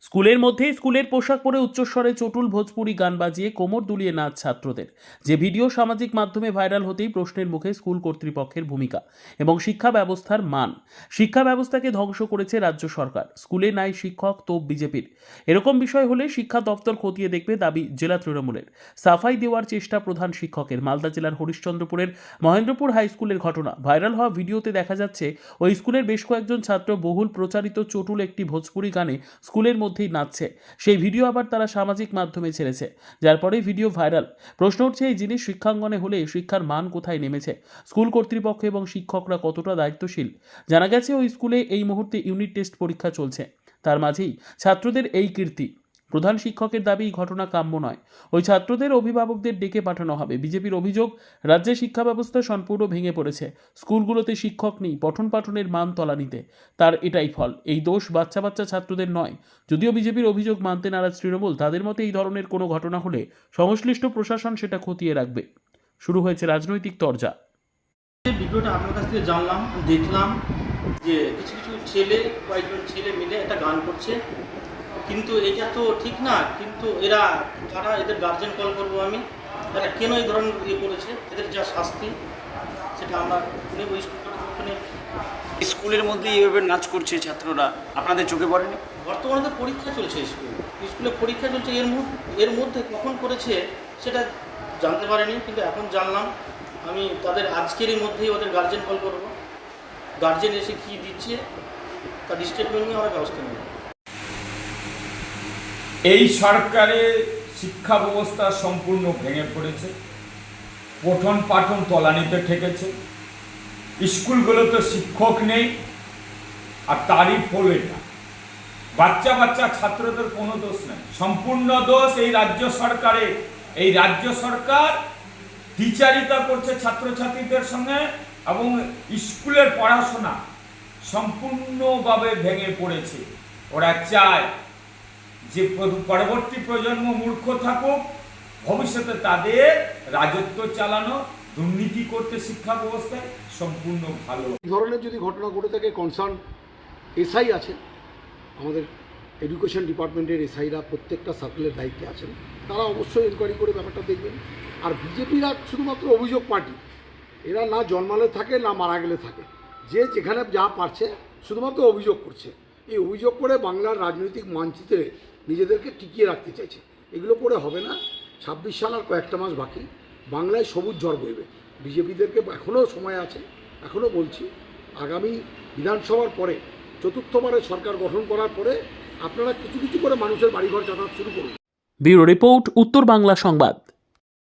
স্কুলের মধ্যেই স্কুলের পোশাক পরে উচ্চস্বরে চটুল ভোজপুরি গান বাজিয়ে কোমর দুলিয়ে নাচ ছাত্রদের, যে ভিডিও সামাজিক মাধ্যমে ভাইরাল হতেই প্রশ্নের মুখে স্কুল কর্তৃপক্ষের ভূমিকা এবং শিক্ষা ব্যবস্থার মান। শিক্ষা ব্যবস্থাকে ধ্বংস করেছে রাজ্য সরকার, স্কুলে নাই শিক্ষক তোপ বিজেপির। এরকম বিষয় হলে শিক্ষা দপ্তর খতিয়ে দেখবে দাবি জেলা তৃণমূলের। সাফাই দেওয়ার চেষ্টা প্রধান শিক্ষকের। মালদা জেলার হরিশ্চন্দ্রপুরের মহেন্দ্রপুর হাই স্কুলের ঘটনা। ভাইরাল হওয়া ভিডিওতে দেখা যাচ্ছে ওই স্কুলের বেশ কয়েকজন ছাত্র বহুল প্রচারিত চটুল একটি ভোজপুরি গানে স্কুলের মধ্যেই নাচছে। সেই ভিডিও আবার তারা সামাজিক মাধ্যমে ছেড়েছে, যার পরে ভিডিও ভাইরাল। প্রশ্ন উঠছে, এই জিনিস শিক্ষাঙ্গনে হলে শিক্ষার মান কোথায় নেমেছে? স্কুল কর্তৃপক্ষ এবং শিক্ষকরা কতটা দায়িত্বশীল? জানা গেছে ওই স্কুলে এই মুহূর্তে ইউনিট টেস্ট পরীক্ষা চলছে, তার মাঝেই ছাত্রদের এই কীর্তি। প্রধান শিক্ষকের দাবি ঘটনা কাম্য নয়, ওই ছাত্রদের অভিভাবকদের ডেকে পাঠানো হবে। বিজেপির অভিযোগ, রাজ্যে শিক্ষা ব্যবস্থা সম্পূর্ণ ভেঙে পড়েছে, স্কুলগুলোতে শিক্ষক নেই, পঠন পাঠনের মান তলানিতে। তার এটাই ফল। এই দোষ বাচ্চা বাচ্চা ছাত্রদের নয়। যদিও বিজেপির অভিযোগ মানতে নারাজ তৃণমূল, তাদের মতে এই ধরনের কোনো ঘটনা হলে সংশ্লিষ্ট প্রশাসন সেটা খতিয়ে রাখবে। শুরু হয়েছে রাজনৈতিক তরজা। ভিডিওটা আপনার কাছ থেকে জানলাম, দেখলাম যে কিছু কিছু ছেলে, কয়েকজন ছেলে মিলে একটা গান করছে, কিন্তু এটা তো ঠিক না। কিন্তু এরা যারা, এদের গার্জেন কল করবো আমি, এরা কেন এই ধরনের করেছে, এদের যা শাস্তি সেটা আমরা নেব। স্কুলের মধ্যে এইভাবে নাচ করছে ছাত্ররা, আপনাদের চোখে পড়েনি? বর্তমানে তো পরীক্ষা চলছে, স্কুলে পরীক্ষা চলছে, এর মধ্যে কখন করেছে সেটা জানতে পারিনি, কিন্তু এখন জানলাম। আমি তাদের আজকেরই মধ্যেই ওদের গার্জেন কল করব, গার্জেন এসে কী দিচ্ছে তার স্টেটমেন্ট নিয়ে আমরা ব্যবস্থা নেব। এই সরকারের শিক্ষা ব্যবস্থা সম্পূর্ণ ভেঙে পড়েছে, পঠন পাঠন তলানিতে ঠেকেছে, স্কুলগুলোতে শিক্ষক নেই। আর তারই ফল এটা, বাচ্চা বাচ্চা ছাত্রদের কোনো দোষ নেই, সম্পূর্ণ দোষ এই রাজ্য সরকারের। এই রাজ্য সরকার দ্বিচারিতা করছে ছাত্রছাত্রীদের সঙ্গে, এবং স্কুলের পড়াশোনা সম্পূর্ণভাবে ভেঙে পড়েছে। ওরা চায় যে পরবর্তী প্রজন্ম মূর্খ থাকুক, ভবিষ্যতে তাদের রাজত্ব চালানো, দুর্নীতি করতে শিক্ষা ব্যবস্থায় সম্পূর্ণ ভালো। এই ধরনের যদি ঘটনা ঘটে থাকে, কনসার্ন এসআই আছে, আমাদের এডুকেশন ডিপার্টমেন্টের এসআইরা প্রত্যেকটা সার্কেলের দায়িত্বে আছেন, তারা অবশ্যই এনকোয়ারি করে ব্যাপারটা দেখবেন। আর বিজেপিরা শুধুমাত্র অভিযোগ পার্টি, এরা না জন্মালে থাকে না মারা গেলে থাকে, যে যেখানে যা পারছে শুধুমাত্র অভিযোগ করছে। এই অভিযোগ করে বাংলার রাজনৈতিক মানচিত্রে নিজেদেরকে টিকিয়ে রাখতে চাইছে। এগুলো করে হবে না। 26 সাল আর কয়েকটা মাস বাকি, বাংলায় সবুজ ঝড় বইবে। বিজেপিদেরকে এখনও সময় আছে, এখনও বলছি, আগামী বিধানসভার পরে, চতুর্থবারের সরকার গঠন করার পরে আপনারা কিছু কিছু করে মানুষের বাড়িঘর যাতায়াত শুরু করুন। ব্যুরো রিপোর্ট, উত্তর বাংলা সংবাদ।